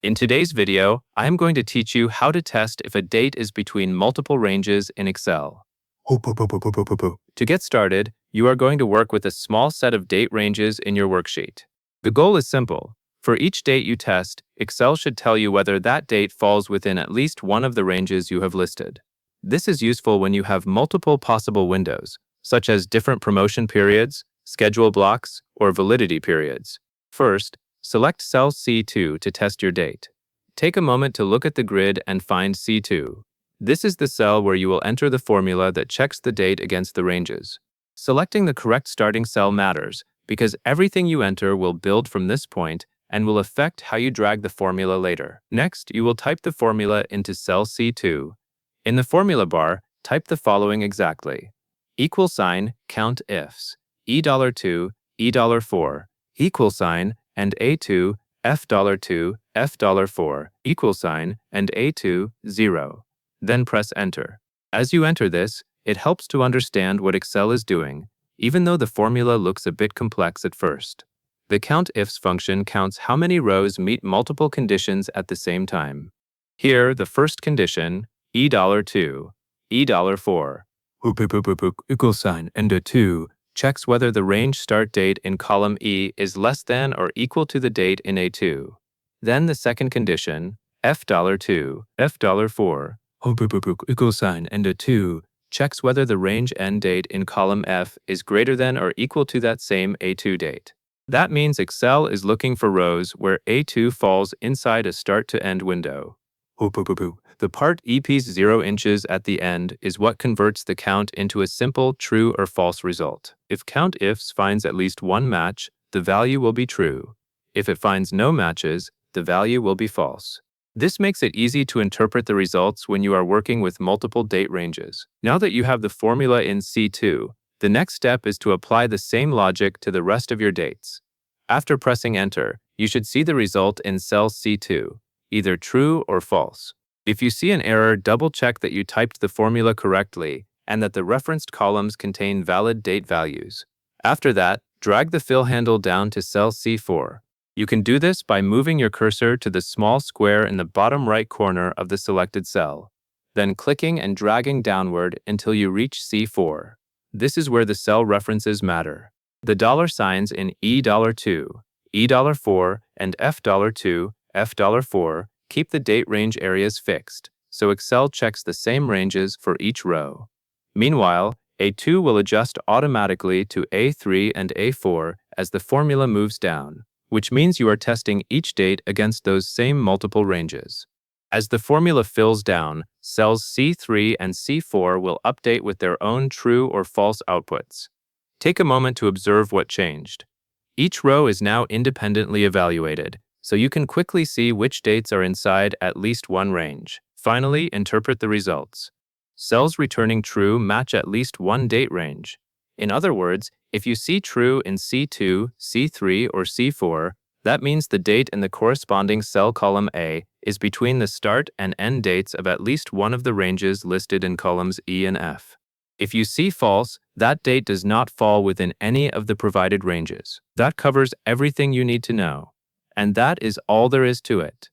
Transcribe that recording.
In today's video, I am going to teach you how to test if a date is between multiple ranges in Excel. To get started, you are going to work with a small set of date ranges in your worksheet. The goal is simple. For each date you test, Excel should tell you whether that date falls within at least one of the ranges you have listed. This is useful when you have multiple possible windows, such as different promotion periods, schedule blocks, or validity periods. First, select cell C2 to test your date. Take a moment to look at the grid and find C2. This is the cell where you will enter the formula that checks the date against the ranges. Selecting the correct starting cell matters because everything you enter will build from this point and will affect how you drag the formula later. Next, you will type the formula into cell C2. In the formula bar, type the following exactly. =, count ifs, $2, $4, and A2, $2, $4, and A2, 0. Then press Enter. As you enter this, it helps to understand what Excel is doing, even though the formula looks a bit complex at first. The COUNTIFS function counts how many rows meet multiple conditions at the same time. Here, the first condition, $2, $4, and A2, checks whether the range start date in column E is less than or equal to the date in A2. Then the second condition, $2, $4, and A2, checks whether the range end date in column F is greater than or equal to that same A2 date. That means Excel is looking for rows where A2 falls inside a start to end window. The part EP's 0 inches at the end is what converts the count into a simple true or false result. If COUNTIFS finds at least one match, the value will be true. If it finds no matches, the value will be false. This makes it easy to interpret the results when you are working with multiple date ranges. Now that you have the formula in C2, the next step is to apply the same logic to the rest of your dates. After pressing Enter, you should see the result in cell C2, either true or false. If you see an error, double-check that you typed the formula correctly and that the referenced columns contain valid date values. After that, drag the fill handle down to cell C4. You can do this by moving your cursor to the small square in the bottom right corner of the selected cell, then clicking and dragging downward until you reach C4. This is where the cell references matter. The dollar signs in $2, $4, and F$2, F$4 keep the date range areas fixed, so Excel checks the same ranges for each row. Meanwhile, A2 will adjust automatically to A3 and A4 as the formula moves down, which means you are testing each date against those same multiple ranges. As the formula fills down, cells C3 and C4 will update with their own true or false outputs. Take a moment to observe what changed. Each row is now independently evaluated, so you can quickly see which dates are inside at least one range. Finally, interpret the results. Cells returning true match at least one date range. In other words, if you see true in C2, C3, or C4, that means the date in the corresponding cell column A is between the start and end dates of at least one of the ranges listed in columns E and F. If you see false, that date does not fall within any of the provided ranges. That covers everything you need to know. And that is all there is to it.